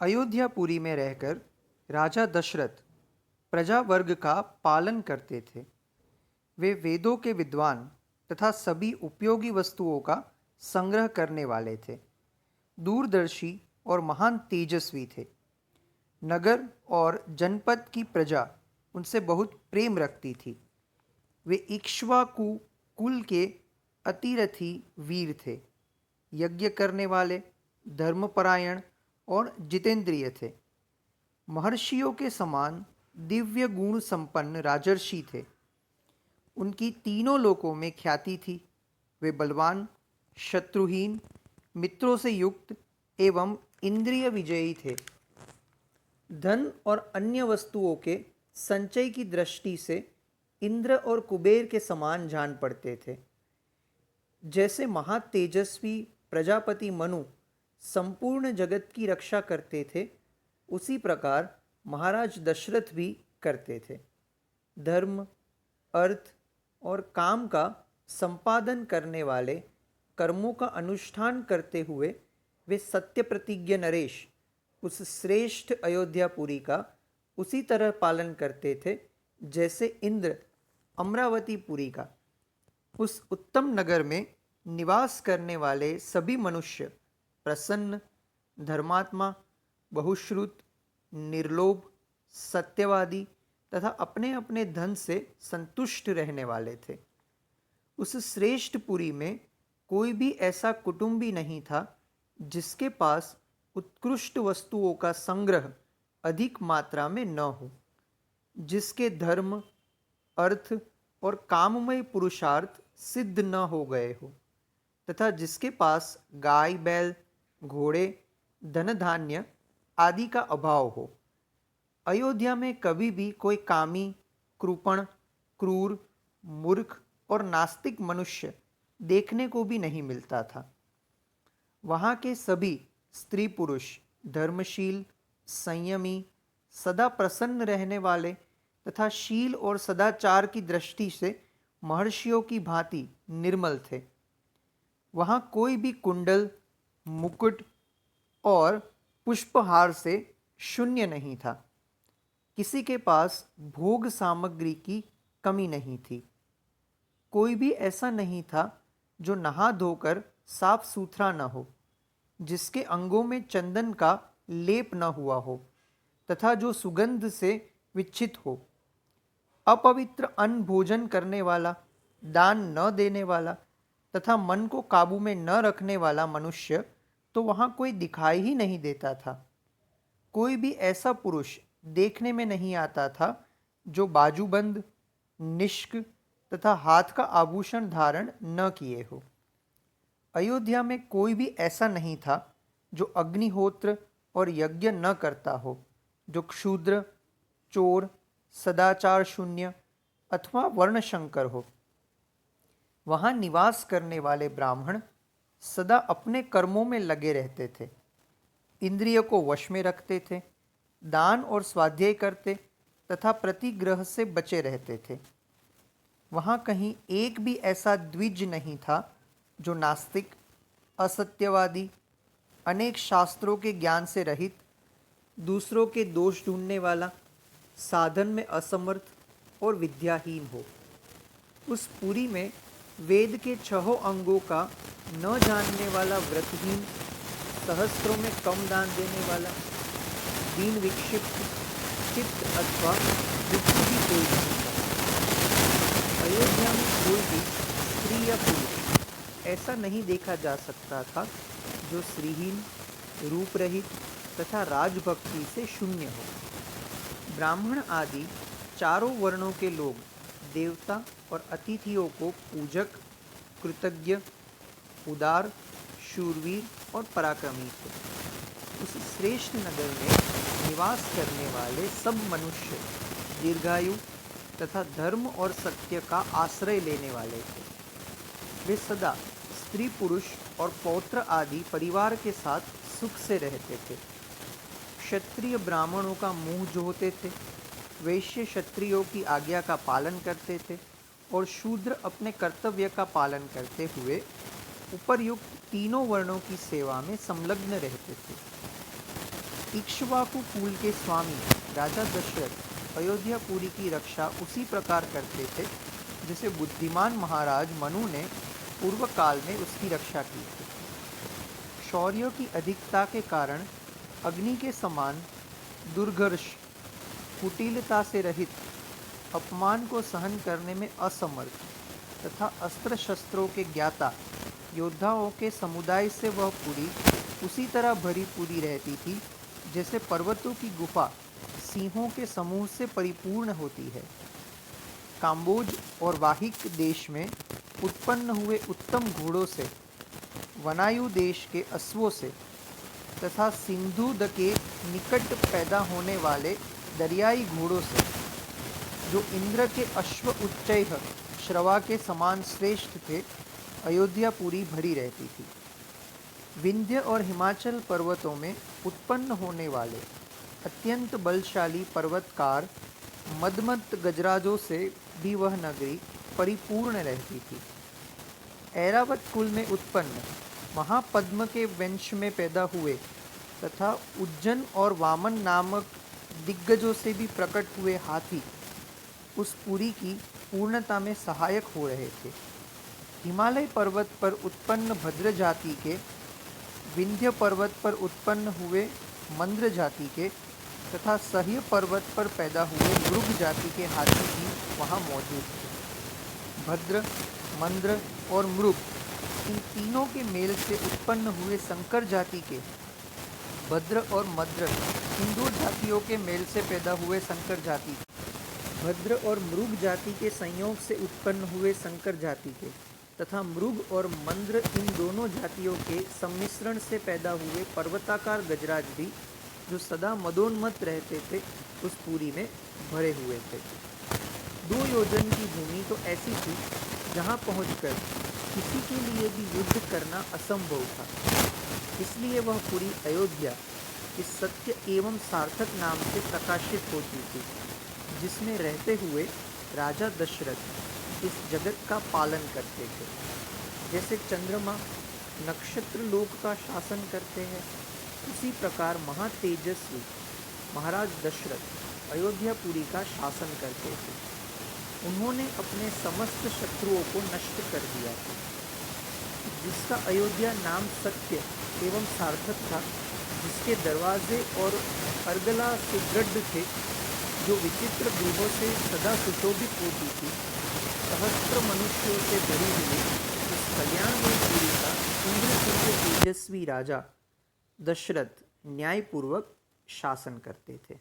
अयोध्यापुरी में रहकर राजा दशरथ प्रजा वर्ग का पालन करते थे। वे वेदों के विद्वान तथा सभी उपयोगी वस्तुओं का संग्रह करने वाले थे। दूरदर्शी और महान तेजस्वी थे। नगर और जनपद की प्रजा उनसे बहुत प्रेम रखती थी। वे इक्ष्वाकु कुल के अतिरथी वीर थे। यज्ञ करने वाले, धर्मपरायण और जितेंद्रिय थे। महर्षियों के समान दिव्य गुण संपन्न राजर्षि थे। उनकी तीनों लोकों में ख्याति थी। वे बलवान, शत्रुहीन, मित्रों से युक्त एवं इंद्रिय विजयी थे। धन और अन्य वस्तुओं के संचय की दृष्टि से इंद्र और कुबेर के समान जान पड़ते थे। जैसे महातेजस्वी प्रजापति मनु संपूर्ण जगत की रक्षा करते थे, उसी प्रकार महाराज दशरथ भी करते थे। धर्म, अर्थ और काम का संपादन करने वाले, कर्मों का अनुष्ठान करते हुए वे सत्य प्रतिज्ञ नरेश उस श्रेष्ठ अयोध्यापुरी का उसी तरह पालन करते थे जैसे इंद्र अमरावतीपुरी का। उस उत्तम नगर में निवास करने वाले सभी मनुष्य प्रसन्न, धर्मात्मा, बहुश्रुत, निर्लोभ, सत्यवादी तथा अपने अपने धन से संतुष्ट रहने वाले थे। उस श्रेष्ठ पुरी में कोई भी ऐसा कुटुंबी नहीं था जिसके पास उत्कृष्ट वस्तुओं का संग्रह अधिक मात्रा में न हो, जिसके धर्म, अर्थ और काममय पुरुषार्थ सिद्ध न हो गए हो, तथा जिसके पास गाय, बैल, घोड़े, धन धान्य आदि का अभाव हो। अयोध्या में कभी भी कोई कामी, कृपण, क्रूर, मूर्ख और नास्तिक मनुष्य देखने को भी नहीं मिलता था। वहाँ के सभी स्त्री पुरुष धर्मशील, संयमी, सदा प्रसन्न रहने वाले तथा शील और सदाचार की दृष्टि से महर्षियों की भांति निर्मल थे। वहाँ कोई भी कुंडल, मुकुट और पुष्पहार से शून्य नहीं था। किसी के पास भोग सामग्री की कमी नहीं थी। कोई भी ऐसा नहीं था जो नहा धोकर साफ सुथरा न हो, जिसके अंगों में चंदन का लेप न हुआ हो तथा जो सुगंध से विच्छित हो। अपवित्र अन्न भोजन करने वाला, दान न देने वाला तथा मन को काबू में न रखने वाला मनुष्य तो वहाँ कोई दिखाई ही नहीं देता था। कोई भी ऐसा पुरुष देखने में नहीं आता था जो बाजूबंद, निष्क तथा हाथ का आभूषण धारण न किए हो। अयोध्या में कोई भी ऐसा नहीं था जो अग्निहोत्र और यज्ञ न करता हो, जो क्षुद्र, चोर, सदाचार शून्य अथवा वर्णशंकर हो। वहाँ निवास करने वाले ब्राह्मण सदा अपने कर्मों में लगे रहते थे, इंद्रिय को वश में रखते थे, दान और स्वाध्याय करते तथा प्रतिग्रह से बचे रहते थे। वहाँ कहीं एक भी ऐसा द्विज नहीं था जो नास्तिक, असत्यवादी, अनेक शास्त्रों के ज्ञान से रहित, दूसरों के दोष ढूंढने वाला, साधन में असमर्थ और विद्याहीन हो। उस पुरी में वेद के 6 अंगों का न जानने वाला व्रतहीन, सहस्त्रों में कम दान देने वाला, दीन विक्षिप्त चित्त अथवा दुखी भी कोई नहीं था। अयोध्या में कोई भी स्त्री या पुरुष ऐसा नहीं देखा जा सकता था जो श्रीहीन, रूप रहित तथा राजभक्ति से शून्य हो। ब्राह्मण आदि चारों वर्णों के लोग देवता और अतिथियों को पूजक, कृतज्ञ, उदार, शूरवीर और पराक्रमी थे। उस श्रेष्ठ नगर में निवास करने वाले सब मनुष्य दीर्घायु तथा धर्म और सत्य का आश्रय लेने वाले थे। वे सदा स्त्री पुरुष और पौत्र आदि परिवार के साथ सुख से रहते थे। क्षत्रिय ब्राह्मणों का मुंह जोहते थे, वैश्य क्षत्रियों की आज्ञा का पालन करते थे और शूद्र अपने कर्तव्य का पालन करते हुए उपर्युक्त तीनों वर्णों की सेवा में संलग्न रहते थे। इक्ष्वाकु कुल के स्वामी राजा दशरथ अयोध्यापुरी की रक्षा उसी प्रकार करते थे जैसे बुद्धिमान महाराज मनु ने पूर्व काल में उसकी रक्षा की थी। शौर्य की अधिकता के कारण अग्नि के समान दुर्घर्ष, कुटिलता से रहित, अपमान को सहन करने में असमर्थ तथा अस्त्र शस्त्रों के ज्ञाता योद्धाओं के समुदाय से वह पुरी उसी तरह भरी पूरी रहती थी जैसे पर्वतों की गुफा सिंहों के समूह से परिपूर्ण होती है। काम्बोज और वाहिक देश में उत्पन्न हुए उत्तम घोड़ों से, वनायु देश के अश्वों से तथा सिंधु के निकट पैदा होने वाले दरियाई घोड़ों से, जो इंद्र के अश्व उच्चैः श्रवा के समान श्रेष्ठ थे, अयोध्यापुरी भरी रहती थी। विंध्य और हिमाचल पर्वतों में उत्पन्न होने वाले अत्यंत बलशाली पर्वतकार मदमत गजराजों से भी वह नगरी परिपूर्ण रहती थी। ऐरावत कुल में उत्पन्न महापद्म के वंश में पैदा हुए तथा उज्जन और वामन नामक दिग्गजों से भी प्रकट हुए हाथी उस पुरी की पूर्णता में सहायक हो रहे थे। हिमालय पर्वत पर उत्पन्न भद्र जाति के, विंध्य पर्वत पर उत्पन्न हुए मंद्र जाति के तथा सह्य पर्वत पर पैदा हुए मृग जाति के हाथी भी वहाँ मौजूद थे। भद्र, मंद्र और मृग, इन तीनों के मेल से उत्पन्न हुए संकर जाति के, भद्र और मद्र, इन दो जातियों के मेल से पैदा हुए संकर जाति, भद्र और मृग जाति के संयोग से उत्पन्न हुए संकर जाति के तथा मृग और मंद्र, इन दोनों जातियों के सम्मिश्रण से पैदा हुए पर्वताकार गजराज भी, जो सदा मदोन्मत्त रहते थे, उस पुरी में भरे हुए थे। 2 योजन की भूमि तो ऐसी थी जहाँ पहुंचकर किसी के लिए भी युद्ध करना असंभव था। इसलिए वह पुरी अयोध्या इस सत्य एवं सार्थक नाम से प्रकाशित होती थी, जिसमें रहते हुए राजा दशरथ इस जगत का पालन करते थे। जैसे चंद्रमा नक्षत्र लोक का शासन करते हैं, उसी प्रकार महातेजस्वी महाराज दशरथ अयोध्यापुरी का शासन करते थे। उन्होंने अपने समस्त शत्रुओं को नष्ट कर दिया था। जिसका अयोध्या नाम सत्य एवं सार्थक था, जिसके दरवाजे और अर्गला सुदृढ़ थे, जो विचित्र गृहों से सदा सुशोभित होती थी, सहस्त्र मनुष्यों से भरी हुई इस कल्याणमय पुरी का इंद्रतुल्य तेजस्वी राजा दशरथ न्यायपूर्वक शासन करते थे।